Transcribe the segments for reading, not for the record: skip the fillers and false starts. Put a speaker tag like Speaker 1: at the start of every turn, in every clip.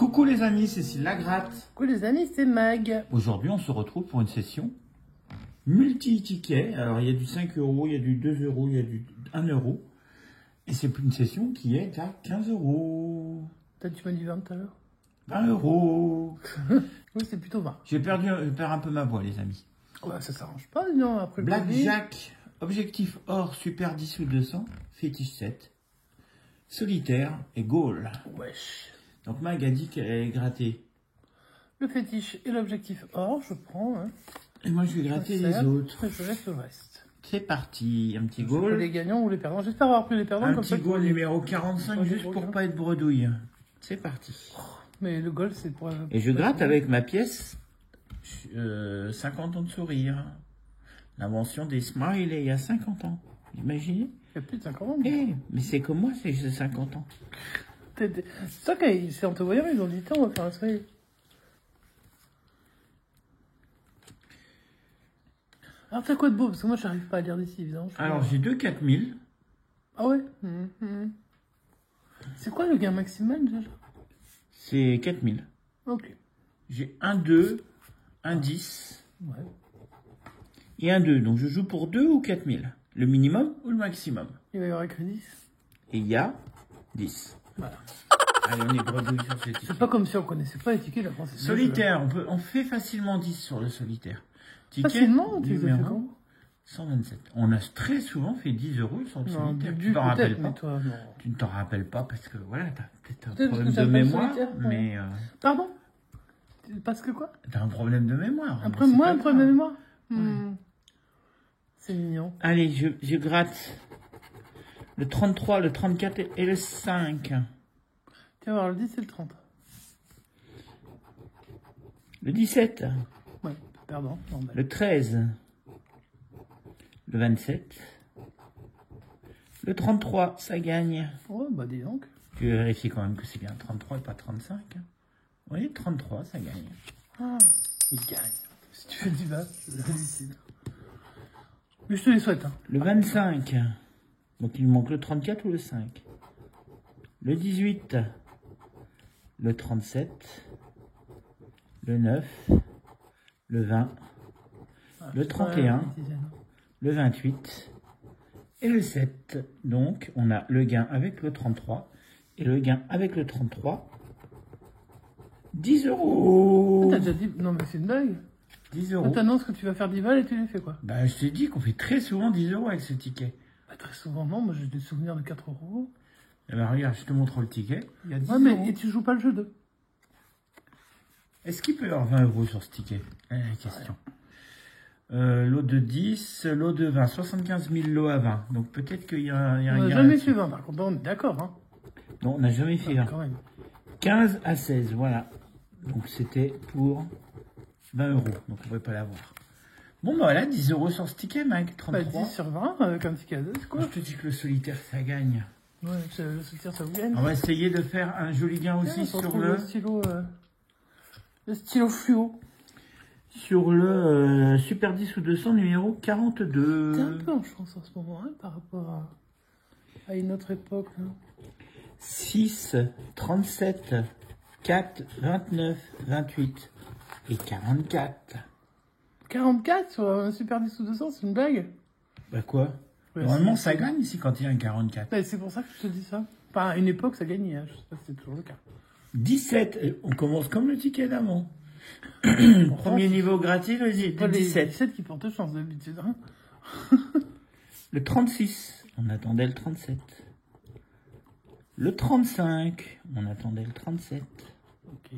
Speaker 1: Coucou les amis, Cécile Lagratte.
Speaker 2: Coucou les amis, c'est Mag.
Speaker 1: Aujourd'hui, on se retrouve pour une session multi-tickets. Alors, il y a du 5 €, il y a du 2 €, il y a du 1 €. Et c'est une session qui est à 15 €.
Speaker 2: T'as tu m'as dit 20 tout à l'heure.
Speaker 1: 20 €.
Speaker 2: Oui, c'est plutôt 20.
Speaker 1: Je perds un peu ma voix, les amis.
Speaker 2: Ouais, ça s'arrange pas, non, après le Covid.
Speaker 1: Blackjack, objectif or, super 10 ou 200, fétiche 7, solitaire et goal.
Speaker 2: Wesh.
Speaker 1: Donc Mag a dit qu'elle allait gratter.
Speaker 2: Le fétiche et l'objectif or, je prends. Hein.
Speaker 1: Et moi, je vais gratter les autres.
Speaker 2: Et je laisse le reste.
Speaker 1: C'est parti, un petit
Speaker 2: Je sais pas
Speaker 1: goal.
Speaker 2: les gagnants ou les perdants. J'espère avoir pris les perdants
Speaker 1: Un
Speaker 2: comme
Speaker 1: petit
Speaker 2: ça.
Speaker 1: goal numéro 45, juste pour pas être bredouille. C'est parti.
Speaker 2: Mais le goal, c'est pour...
Speaker 1: Et je gratte avec ma pièce 50 ans de sourire. L'invention des smileys il y a 50 ans. Imaginez.
Speaker 2: Il y a plus de 50 ans.
Speaker 1: Mais c'est comme moi, c'est 50 ans.
Speaker 2: C'est ça c'est en te voyant, ils ont dit, tiens, on va faire un soleil. Alors, t'as quoi de beau? Parce que moi, j'arrive pas à lire d'ici, évidemment.
Speaker 1: Alors, j'ai 2 4000.
Speaker 2: Ah ouais. C'est quoi le gain maximal, déjà?
Speaker 1: C'est 4000.
Speaker 2: Ok.
Speaker 1: J'ai un 2, un 10
Speaker 2: Ouais.
Speaker 1: et un 2. Donc, je joue pour 2 ou 4000. Le minimum ou le maximum.
Speaker 2: Il va y avoir écrit 10.
Speaker 1: Et il y a 10.
Speaker 2: Voilà.
Speaker 1: Allez, on est bredouille sur ces tickets.
Speaker 2: C'est pas comme si on connaissait pas les tickets de la France.
Speaker 1: Solitaire, on fait facilement 10 sur le solitaire. Ticket
Speaker 2: Facilement, tu les as fait
Speaker 1: numéro
Speaker 2: comment?
Speaker 1: 127. On a très souvent fait 10 € sur le
Speaker 2: Non,
Speaker 1: solitaire.
Speaker 2: du
Speaker 1: Tu t'en rappelles
Speaker 2: peut-être,
Speaker 1: pas.
Speaker 2: mais toi, non.
Speaker 1: Tu ne t'en rappelles pas parce que voilà, t'as peut-être un
Speaker 2: Peut-être
Speaker 1: problème
Speaker 2: parce
Speaker 1: de
Speaker 2: que t'as pas le
Speaker 1: mémoire,
Speaker 2: solitaire, ouais.
Speaker 1: mais
Speaker 2: Pardon? Parce que quoi?
Speaker 1: t'as un problème de mémoire.
Speaker 2: Après,
Speaker 1: mais c'est
Speaker 2: moi,
Speaker 1: pas
Speaker 2: un problème de
Speaker 1: grave.
Speaker 2: mémoire? C'est mignon.
Speaker 1: Allez, je gratte le 33, le 34 et le 5.
Speaker 2: Tiens, voir le 10 et le 30.
Speaker 1: Le 17,
Speaker 2: Ouais, pardon, normal.
Speaker 1: le 13, le 27, le 33, ça gagne.
Speaker 2: Ouais, bah dis donc.
Speaker 1: Je vais vérifier quand même que c'est bien 33 et pas 35. Oui, 33, ça gagne.
Speaker 2: Ah, il gagne. Si tu fais du bas, je le décide. Mais je te les souhaite. Hein.
Speaker 1: Le 25, donc il manque le 34 ou le 5. Le 18, le 37, le 9, le 20, le 31, le 28 et le 7. Donc, on a le gain avec le 33 et le gain avec le 33. 10 €.
Speaker 2: T'as déjà dit... Non, mais c'est une blague.
Speaker 1: 10
Speaker 2: Toi,
Speaker 1: €.
Speaker 2: t'annonces que tu vas faire 10 balles et tu les fais quoi?
Speaker 1: Bah, je t'ai dit qu'on fait très souvent 10 € avec ce ticket.
Speaker 2: Bah, très souvent, non. Moi, j'ai des souvenirs de 4 €.
Speaker 1: Eh ben, regarde, je te montre le ticket. Il y a 10
Speaker 2: Ouais, mais
Speaker 1: €.
Speaker 2: et tu joues pas le jeu 2.
Speaker 1: Est-ce qu'il peut y avoir 20 € sur ce ticket? Question. Lot de 10, lot de 20, 75 000 lots à 20. Donc peut-être qu'il y a un
Speaker 2: On n'a
Speaker 1: gain
Speaker 2: jamais
Speaker 1: là-dessus.
Speaker 2: fait 20, par contre. On est d'accord, hein.
Speaker 1: Non, on n'a jamais fait 20.
Speaker 2: Quand même.
Speaker 1: 15 à 16, voilà. Donc c'était pour 20 €. Donc on ne pouvait pas l'avoir. Bon, bah voilà, 10 € sur ce ticket, Mag.
Speaker 2: Bah,
Speaker 1: 33.
Speaker 2: 10 sur 20 avec un ticket à 2, c'est quoi?
Speaker 1: Je te dis que le solitaire, ça gagne.
Speaker 2: Ouais, le soutien, ça vous gagne.
Speaker 1: On va essayer de faire un joli gain aussi
Speaker 2: Tiens, on
Speaker 1: sur
Speaker 2: retrouve
Speaker 1: le...
Speaker 2: le stylo fluo.
Speaker 1: Sur le Super 10 ou 200 numéro 42.
Speaker 2: T'es un peu en chance en ce moment, hein, par rapport à une autre époque. Là.
Speaker 1: 6, 37, 4, 29, 28 et 44.
Speaker 2: 44 sur un Super 10 ou 200, c'est une blague?
Speaker 1: Bah quoi?
Speaker 2: Ouais,
Speaker 1: Normalement,
Speaker 2: c'est-
Speaker 1: ça gagne ici quand il y a un 44.
Speaker 2: Bah, c'est pour ça que je te dis ça. Enfin, à une époque, ça gagnait, hein. Je sais pas si c'est toujours le cas.
Speaker 1: 17, on commence comme le ticket d'avant. Premier niveau gratuit, le
Speaker 2: Pas les
Speaker 1: 17.
Speaker 2: 17 qui portent chance d'habitude. Hein.
Speaker 1: Le 36, on attendait le 37. Le 35, on attendait le 37.
Speaker 2: Ok,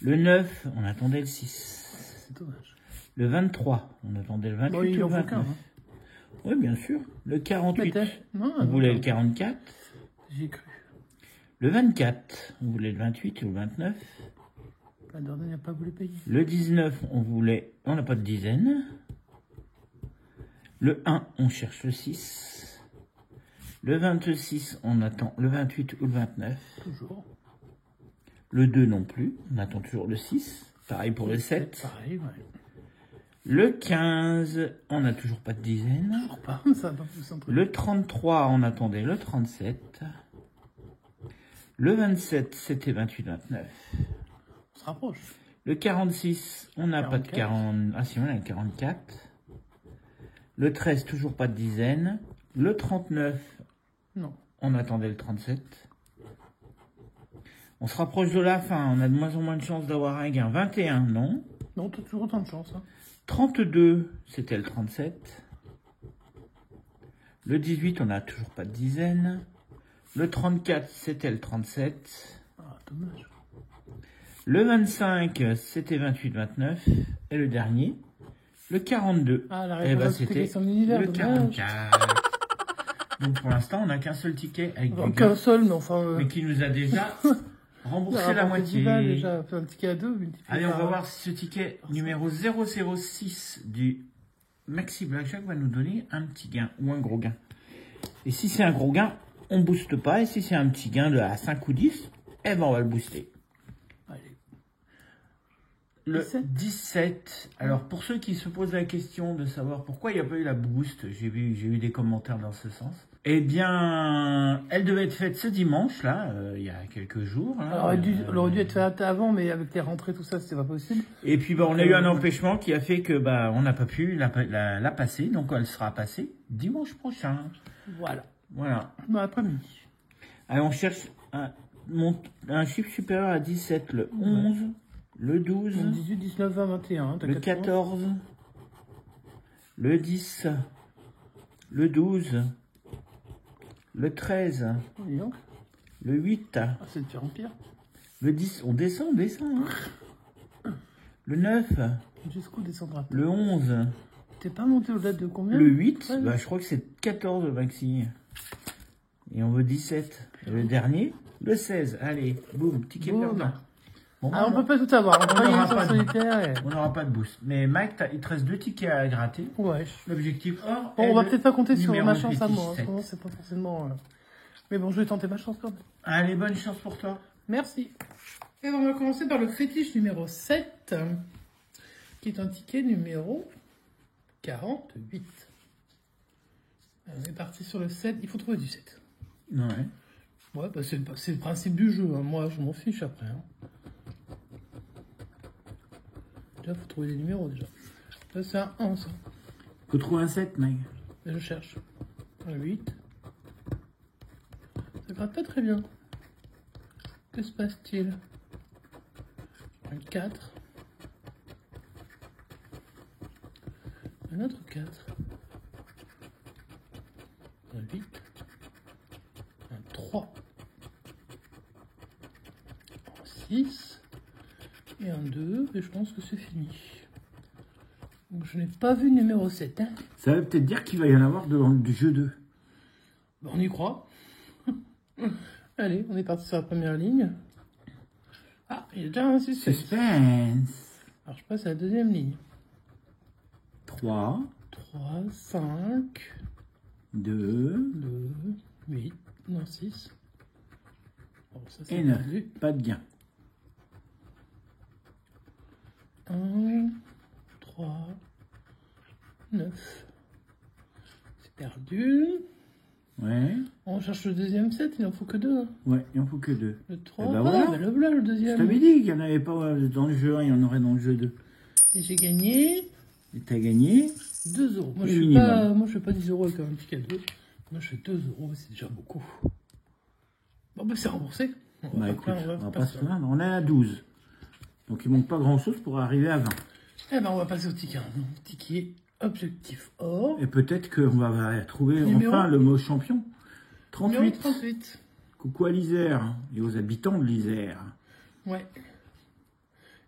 Speaker 1: Le 9, on attendait le 6.
Speaker 2: c'est dommage.
Speaker 1: Le 23, on attendait le 28
Speaker 2: Bon, il
Speaker 1: ou
Speaker 2: en
Speaker 1: le
Speaker 2: faut
Speaker 1: 29.
Speaker 2: qu'un. Hein.
Speaker 1: Oui, bien sûr. Le 48,
Speaker 2: Non,
Speaker 1: on voulait le 44.
Speaker 2: J'ai cru.
Speaker 1: Le 24, on voulait le 28 ou le 29.
Speaker 2: La dernière n'a pas voulu payer.
Speaker 1: Le 19, on voulait... On n'a pas de dizaine. Le 1, on cherche le 6. Le 26, on attend le 28 ou le 29.
Speaker 2: Toujours.
Speaker 1: Le 2 non plus, on attend toujours le 6. Pareil pour le 7.
Speaker 2: Pareil, ouais.
Speaker 1: Le 15, on n'a toujours pas de dizaine.
Speaker 2: Toujours pas, ça va pas pousser entre
Speaker 1: Le 33, on attendait le 37. Le 27, c'était 28, 29.
Speaker 2: On se rapproche.
Speaker 1: Le 46, on n'a pas de 40. Ah si, on a le 44. Le 13, toujours pas de dizaine. Le 39,
Speaker 2: Non.
Speaker 1: on attendait le 37. On se rapproche de la fin, on a de moins en moins de chances d'avoir un gain. 21, non.
Speaker 2: Non, t'as toujours autant de chance. Hein.
Speaker 1: 32, c'était le 37. Le 18, on n'a toujours pas de dizaine. Le 34, c'était le 37.
Speaker 2: Ah, dommage.
Speaker 1: Le 25, c'était 28, 29. Et le dernier, le 42.
Speaker 2: Ah, la
Speaker 1: Eh
Speaker 2: réponse
Speaker 1: ben,
Speaker 2: c'était
Speaker 1: c'était
Speaker 2: son univers,
Speaker 1: le
Speaker 2: dommage.
Speaker 1: 44. Donc pour l'instant, on n'a qu'un seul ticket avec
Speaker 2: Enfin,
Speaker 1: du
Speaker 2: qu'un
Speaker 1: gain,
Speaker 2: seul, mais enfin...
Speaker 1: mais qui nous a déjà remboursé
Speaker 2: ça
Speaker 1: la
Speaker 2: rapporte 10
Speaker 1: moitié.
Speaker 2: balles, déjà, un ticket à 2.
Speaker 1: Allez, on va voir si ce ticket numéro 006 du Maxi Blackjack va nous donner un petit gain ou un gros gain. Et si c'est un gros gain, on ne booste pas. Et si c'est un petit gain de à 5 ou 10, eh ben on va le booster.
Speaker 2: Allez.
Speaker 1: Le 17. Alors, pour ceux qui se posent la question de savoir pourquoi il n'y a pas eu la boost, j'ai eu des commentaires dans ce sens. Eh bien, elle devait être faite ce dimanche, là, il y a quelques jours. Là,
Speaker 2: Elle aurait dû être faite avant, mais avec les rentrées, tout ça, c'était pas possible.
Speaker 1: Et puis, bah, on a eu un empêchement qui a fait que bah, on n'a pas pu la passer. Donc, elle sera passée dimanche prochain.
Speaker 2: Voilà.
Speaker 1: Voilà.
Speaker 2: Bah, après-midi.
Speaker 1: Allez, on cherche un chiffre supérieur à 17, le 11, le 12,
Speaker 2: Donc 18, 19, 20, 21.
Speaker 1: le 14, le 10, le 12, le 13,
Speaker 2: Dis donc.
Speaker 1: le 8,
Speaker 2: Ah, c'est de pire en pire.
Speaker 1: le 10, on descend. Hein. Le 9,
Speaker 2: Jusqu'où descendra?
Speaker 1: le 11,
Speaker 2: T'es pas monté au-delà de combien?
Speaker 1: le 8,
Speaker 2: Ouais.
Speaker 1: bah, je crois que c'est 14 le maxi. Et on veut 17. Et le dernier, le 16. Allez, boum, ticket
Speaker 2: Boum.
Speaker 1: perdant. Bon,
Speaker 2: Ah, on peut pas tout avoir. On peut
Speaker 1: n'aura
Speaker 2: pas
Speaker 1: pas
Speaker 2: y
Speaker 1: de-
Speaker 2: solitaire et...
Speaker 1: on n'aura pas de boost. Mais Mike, il te reste 2 tickets à gratter.
Speaker 2: Ouais.
Speaker 1: L'objectif or.
Speaker 2: Bon,
Speaker 1: est
Speaker 2: on va
Speaker 1: le
Speaker 2: peut-être pas compter sur
Speaker 1: numéro
Speaker 2: ma chance à moi. En
Speaker 1: 17.
Speaker 2: ce moment, c'est pas forcément... Mais bon, je vais tenter ma chance quand même.
Speaker 1: Allez, bonne chance pour toi.
Speaker 2: Merci. Et on va commencer par le fétiche numéro 7, qui est un ticket numéro 48. On est parti sur le 7. Il faut trouver du 7.
Speaker 1: Ouais.
Speaker 2: Ouais, bah c'est le principe du jeu. Hein. Moi, je m'en fiche après. Hein. Déjà, faut trouver des numéros déjà. Là, c'est un 1, ça.
Speaker 1: Faut trouver un 7, Mike.
Speaker 2: Et je cherche. Un 8. Ça gratte pas très bien. Que se passe-t-il? Un 4. Un autre 4. Un 8. Un 3. Un 6. Et un 2. Et je pense que c'est fini. Donc, je n'ai pas vu le numéro 7. Hein.
Speaker 1: Ça veut peut-être dire qu'il va y en avoir du jeu 2.
Speaker 2: Ben, on y croit. Allez, on est parti sur la première ligne. Ah, il y a déjà un suspense.
Speaker 1: Suspense.
Speaker 2: Alors, je passe à la deuxième ligne.
Speaker 1: 3,
Speaker 2: 3, 5,
Speaker 1: 2
Speaker 2: 2, 8, non 6. Bon, ça c'est
Speaker 1: et 9.
Speaker 2: perdu.
Speaker 1: Pas de gain.
Speaker 2: 1, 3, 9. C'est perdu.
Speaker 1: Ouais.
Speaker 2: On cherche le deuxième set, il n'en faut que 2. Hein.
Speaker 1: Ouais, il en faut que 2.
Speaker 2: Le 3,
Speaker 1: Eh ben voilà.
Speaker 2: ben le voilà le
Speaker 1: Je
Speaker 2: deuxième.
Speaker 1: t'avais dit qu'il n'y en avait pas dans le jeu 1, il y en aurait dans le jeu 2.
Speaker 2: Et j'ai gagné
Speaker 1: Et t'as gagné
Speaker 2: 2 euros. Moi,
Speaker 1: Le
Speaker 2: je
Speaker 1: minimum.
Speaker 2: fais pas 10 euros avec un petit cadeau. Moi, je fais 2 euros, c'est déjà beaucoup. Bon, ben c'est remboursé.
Speaker 1: Bah écoute, on va pas se plaindre. On est à 12. Donc il manque pas grand chose pour arriver à 20.
Speaker 2: Eh ben, on va passer au ticket. Ticket objectif or.
Speaker 1: Et peut-être qu'on va trouver
Speaker 2: Numéro
Speaker 1: enfin le mot champion.
Speaker 2: Numéro
Speaker 1: 38.
Speaker 2: 38.
Speaker 1: Coucou à l'Isère et aux habitants de l'Isère.
Speaker 2: Ouais.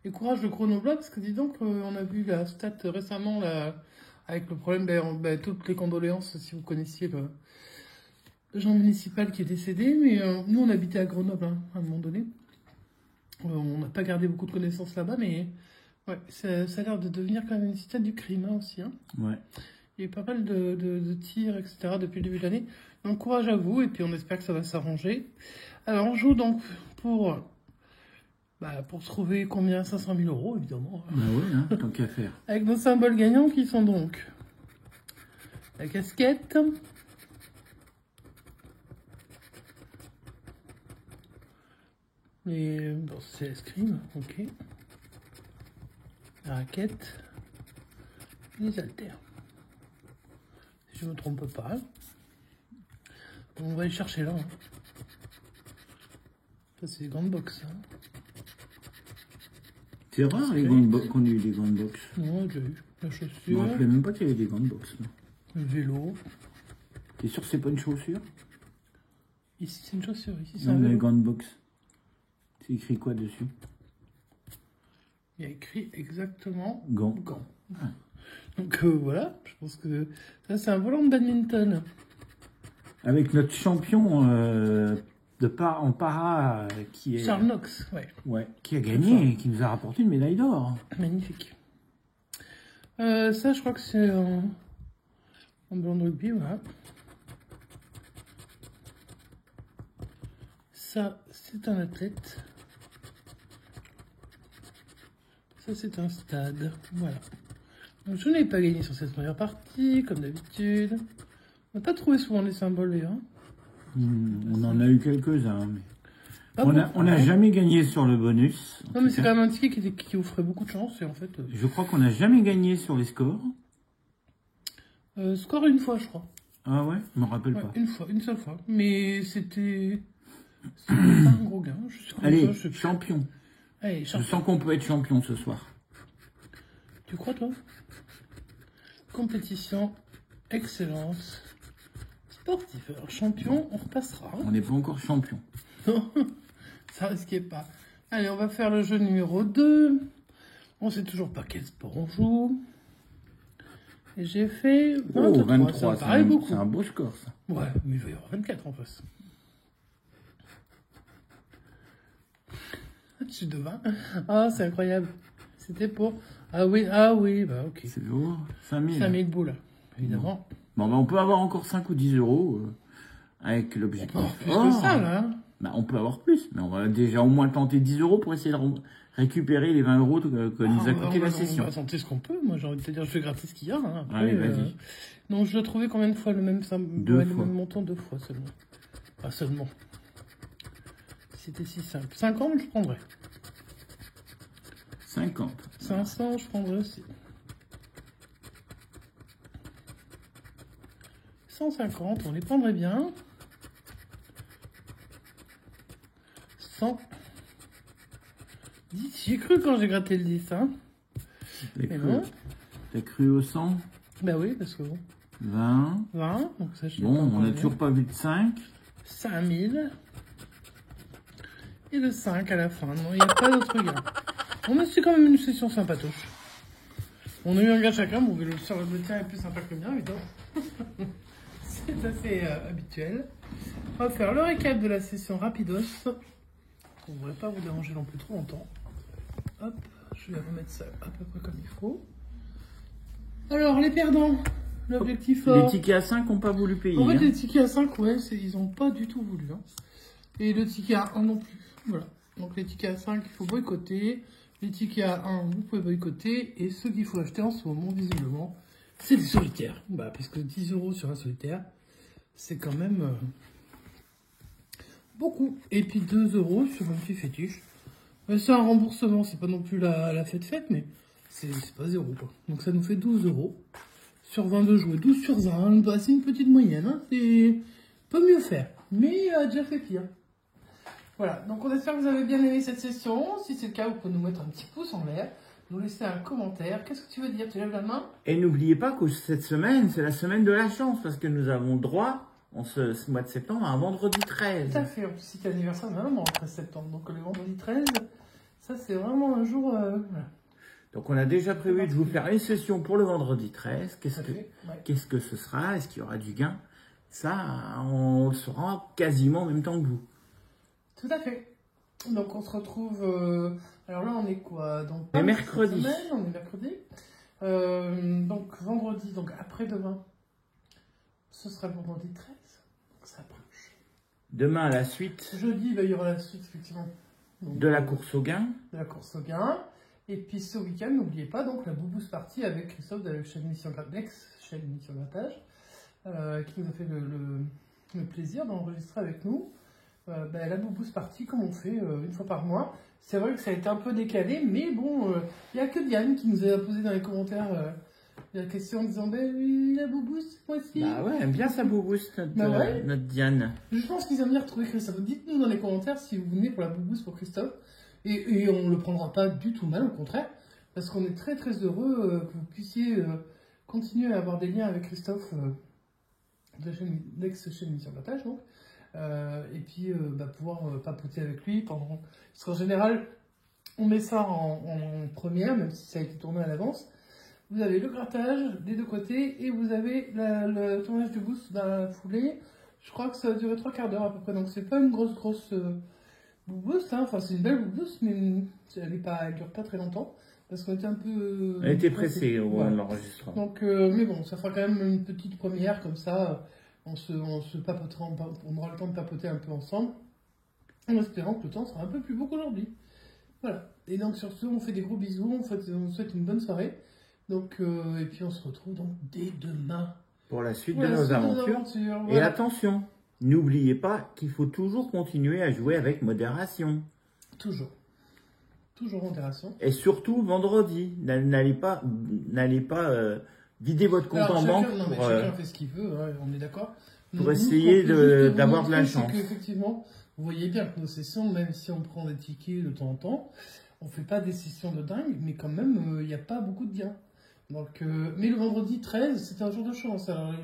Speaker 2: Et courage le chronobloc, parce que dis donc, on a vu la stat récemment, là, avec le problème, toutes les condoléances, si vous connaissiez le agent municipal qui est décédé, mais nous, on habitait à Grenoble, hein, à un moment donné. On n'a pas gardé beaucoup de connaissances là-bas, mais ouais, ça a l'air de devenir quand même une cité du crime, hein, aussi. Hein.
Speaker 1: Ouais.
Speaker 2: Il y a eu pas mal de tirs, etc. depuis le début de l'année. Donc courage à vous, et puis on espère que ça va s'arranger. Alors on joue donc pour trouver combien? 500 000 euros, évidemment.
Speaker 1: Bah oui, hein, tant qu'à faire.
Speaker 2: Avec nos symboles gagnants qui sont donc la casquette, Mais bon, c'est l'escrime, ok. La raquette. Les haltères. Si je me trompe pas. Bon, on va aller chercher là. Hein. Ça, c'est les grandes box. Hein.
Speaker 1: C'est rare les grandes box qu'on ait eu des grandes box.
Speaker 2: Non, j'ai eu la
Speaker 1: Je me
Speaker 2: chaussure,
Speaker 1: rappelais même pas qu'il y avait des grandes box.
Speaker 2: le vélo.
Speaker 1: T'es sûr que c'est pas une chaussure?
Speaker 2: Ici, c'est une chaussure. Ici, c'est
Speaker 1: Non,
Speaker 2: un
Speaker 1: mais les
Speaker 2: vélo.
Speaker 1: grandes box. C'est écrit quoi dessus?
Speaker 2: Il y a écrit exactement
Speaker 1: Gants.
Speaker 2: gants.
Speaker 1: Ah.
Speaker 2: Donc voilà, je pense que ça, c'est un volant de badminton.
Speaker 1: Avec notre champion en para qui est
Speaker 2: Charles Knox, ouais.
Speaker 1: ouais, qui a gagné et qui nous a rapporté une médaille d'or.
Speaker 2: Magnifique. Ça, je crois que c'est un ballon de rugby, voilà. Ça, c'est un athlète. Ça, c'est un stade. Voilà. Donc, je n'ai pas gagné sur cette première partie, comme d'habitude. On n'a pas trouvé souvent les symboles, hein.
Speaker 1: On en a eu quelques-uns, mais
Speaker 2: Pas
Speaker 1: on
Speaker 2: beaucoup,
Speaker 1: n'a
Speaker 2: hein.
Speaker 1: jamais gagné sur le bonus. en
Speaker 2: Non, mais
Speaker 1: tout
Speaker 2: c'est
Speaker 1: cas.
Speaker 2: quand même un ticket qui offrait beaucoup de chance, et en fait...
Speaker 1: Je crois qu'on n'a jamais gagné sur les scores.
Speaker 2: score une fois, je crois.
Speaker 1: Ah ouais, je me rappelle
Speaker 2: Ouais,
Speaker 1: pas.
Speaker 2: une fois, une seule fois. Mais c'était pas un gros gain. Je sais pas
Speaker 1: Allez,
Speaker 2: ça, je sais plus.
Speaker 1: champion.
Speaker 2: Allez,
Speaker 1: Je
Speaker 2: champion.
Speaker 1: sens qu'on peut être champion ce soir.
Speaker 2: Tu crois, toi? Compétition, excellence, sportif. Alors, champion, on repassera.
Speaker 1: On n'est pas encore champion.
Speaker 2: Non, ça risquait pas. Allez, on va faire le jeu numéro 2. On sait toujours pas quel sport on joue. Et j'ai fait 23.
Speaker 1: Oh,
Speaker 2: Ça
Speaker 1: 23,
Speaker 2: me paraît beaucoup.
Speaker 1: c'est un beau score ça.
Speaker 2: Ouais, mais il va y avoir 24 en face. Je suis devant. Ah, c'est incroyable. C'était pour... Ah oui, bah ok.
Speaker 1: C'est lourd. 5000.
Speaker 2: 5000 boules, évidemment.
Speaker 1: Bon, bah, on peut avoir encore 5 ou 10 euros avec l'objectif.
Speaker 2: Oh, plus que ça, là.
Speaker 1: Bah, on peut avoir plus, mais on va déjà au moins tenter 10 euros pour essayer de récupérer les 20 euros que nous a coûté la session.
Speaker 2: On va tenter ce qu'on peut. Moi, j'ai envie de te dire, je fais gratis ce qu'il y a. Hein. Après,
Speaker 1: Allez, vas-y.
Speaker 2: Non, je dois trouver combien de fois le même,
Speaker 1: Deux
Speaker 2: le
Speaker 1: fois.
Speaker 2: même montant 2 fois seulement. Pas seulement. C'était si simple. 50, je prendrais.
Speaker 1: 50.
Speaker 2: 500, je prendrais aussi. 150, on les prendrait bien. 100. 10, j'ai cru quand j'ai gratté le 10, hein.
Speaker 1: T'as cru au 100?
Speaker 2: Bah oui, parce que bon.
Speaker 1: 20.
Speaker 2: 20, donc ça, je l'ai
Speaker 1: Bon,
Speaker 2: pas
Speaker 1: on
Speaker 2: encore
Speaker 1: n'a
Speaker 2: bien.
Speaker 1: toujours pas vu de 5.
Speaker 2: 5000. Et le 5 à la fin. Non, il n'y a pas d'autre gain. On a su quand même une session sympatoche. On a eu un gain chacun. Bon, le tien est plus sympa que le mien, évidemment. C'est assez habituel. On va faire le récap de la session rapidos. On ne devrait pas vous déranger non plus trop longtemps. Hop, je vais remettre ça à peu près comme il faut. Alors, les perdants. L'objectif
Speaker 1: Les tickets à 5 n'ont pas voulu payer.
Speaker 2: En fait,
Speaker 1: hein.
Speaker 2: les tickets à 5, ouais, ils n'ont pas du tout voulu. Hein. Et le ticket à 1 non plus. Voilà. Donc les tickets à 5, il faut boycotter. Les tickets à 1, vous pouvez boycotter. Et ceux qu'il faut acheter en ce moment, visiblement, c'est des solitaires. Bah, parce que 10 euros sur un solitaire, c'est quand même beaucoup. Et puis 2 euros sur un petit fétiche. C'est un remboursement, c'est pas non plus la fête, mais c'est pas 0, quoi. Donc ça nous fait 12 euros. Sur 22 jouets, 12 sur 20, bah, c'est une petite moyenne, hein. C'est pas mieux faire, mais déjà fait pire. Voilà, donc on espère que vous avez bien aimé cette session. Si c'est le cas, vous pouvez nous mettre un petit pouce en l'air, nous laisser un commentaire. Qu'est-ce que tu veux dire? Tu lèves la main?
Speaker 1: Et n'oubliez pas que cette semaine, c'est la semaine de la chance, parce que nous avons droit, en ce mois de septembre, à un vendredi 13.
Speaker 2: Tout à fait, en plus c'est l'anniversaire de ma maman, le 13 septembre, donc le vendredi 13, ça c'est vraiment un jour... voilà.
Speaker 1: Donc on a déjà prévu de vous faire une session pour le vendredi 13.
Speaker 2: Tout à fait, ouais.
Speaker 1: Qu'est-ce que ce sera? Est-ce qu'il y aura du gain? Ça, on le saura quasiment en même temps que vous.
Speaker 2: Tout à fait. Donc on se retrouve... alors là on est quoi? Donc,
Speaker 1: On est mercredi.
Speaker 2: On est mercredi. Donc vendredi, donc après-demain, ce sera le vendredi 13. Donc ça approche.
Speaker 1: Demain, la suite
Speaker 2: Jeudi, bah, il y aura la suite effectivement. Donc,
Speaker 1: de la course au gain.
Speaker 2: De la course au gain. Et puis ce week-end, n'oubliez pas donc la Boubouse Party avec Christophe de la chaîne Mission Grattage, qui nous a fait le plaisir d'enregistrer avec nous. la boubousse partie comme on fait une fois par mois. C'est vrai que ça a été un peu décalé, mais bon, il n'y a que Diane qui nous a posé dans les commentaires la question en disant ben oui, la boubousse, moi aussi.
Speaker 1: Bah ouais, aime bien sa boubousse, notre,
Speaker 2: Bah ouais.
Speaker 1: notre Diane.
Speaker 2: Je pense qu'ils aiment bien retrouver Christophe. Dites-nous dans les commentaires si vous venez pour la boubousse pour Christophe. Et on ne le prendra pas du tout mal, au contraire. Parce qu'on est très très heureux que vous puissiez continuer à avoir des liens avec Christophe de l'ex-chaîne Mission Partage, donc. Et puis pouvoir papoter avec lui pendant... Parce qu'en général, on met ça en première, même si ça a été tourné à l'avance. Vous avez le grattage des deux côtés et vous avez le tournage du boost dans la foulée. Je crois que ça va durer 3 quarts d'heure à peu près, donc c'est pas une grosse boost, hein. Enfin c'est une belle boost, mais elle dure pas très longtemps parce qu'on était un peu...
Speaker 1: Elle était pressée au
Speaker 2: voilà.
Speaker 1: l'enregistrement.
Speaker 2: Donc, mais bon, ça fera quand même une petite première comme ça. On aura le temps de papoter un peu ensemble, en espérant que le temps sera un peu plus beau qu'aujourd'hui. Voilà. Et donc sur ce, on fait des gros bisous, on vous souhaite une bonne soirée. Donc, et puis on se retrouve donc dès demain.
Speaker 1: Pour la suite de nos aventures.
Speaker 2: Voilà.
Speaker 1: Et attention, n'oubliez pas qu'il faut toujours continuer à jouer avec modération.
Speaker 2: Toujours. Toujours modération.
Speaker 1: Et surtout vendredi, n'allez pas vider votre compte en banque.
Speaker 2: Chacun fait ce qu'il veut, ouais, on est d'accord.
Speaker 1: Pour essayer d'avoir de la chance.
Speaker 2: Effectivement, vous voyez bien que nos sessions, même si on prend des tickets de temps en temps, on fait pas des sessions de dingue, mais quand même, il n'y a pas beaucoup de gains. Donc, mais le vendredi 13, c'était un jour de chance. Alors,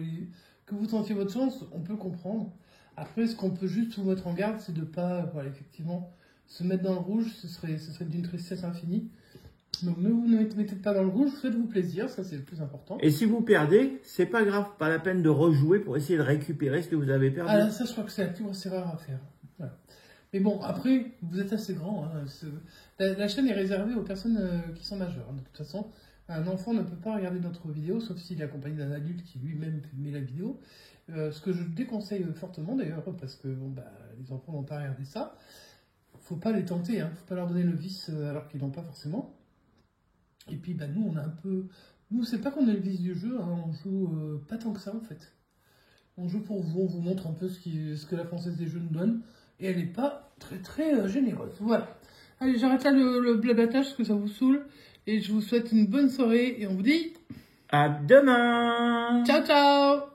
Speaker 2: que vous tentiez votre chance, on peut comprendre. Après, ce qu'on peut juste vous mettre en garde, c'est de ne pas, voilà, effectivement, se mettre dans le rouge, ce serait d'une tristesse infinie. Donc, ne vous mettez pas dans le rouge, faites-vous plaisir, ça c'est le plus important.
Speaker 1: Et si vous perdez, c'est pas grave, pas la peine de rejouer pour essayer de récupérer ce que vous avez perdu.
Speaker 2: Ah là, ça, je crois que c'est la plus grosse erreur à faire. Voilà. Mais bon, après, vous êtes assez grand. Hein, la chaîne est réservée aux personnes qui sont majeures. De toute façon, un enfant ne peut pas regarder notre vidéo, sauf s'il est accompagné d'un adulte qui lui-même met la vidéo. Ce que je déconseille fortement d'ailleurs, parce que bon, les enfants n'ont pas regardé ça. Faut pas les tenter, hein, faut pas leur donner le vice alors qu'ils n'ont pas forcément. Et puis nous, on a un peu... Nous, c'est pas qu'on a le vice du jeu, hein, on joue pas tant que ça en fait. On joue pour vous, on vous montre un peu ce que la Française des Jeux nous donne. Et elle n'est pas très généreuse. Voilà. Allez, j'arrête là le blabatage parce que ça vous saoule. Et je vous souhaite une bonne soirée et on vous dit...
Speaker 1: À demain!
Speaker 2: Ciao, ciao!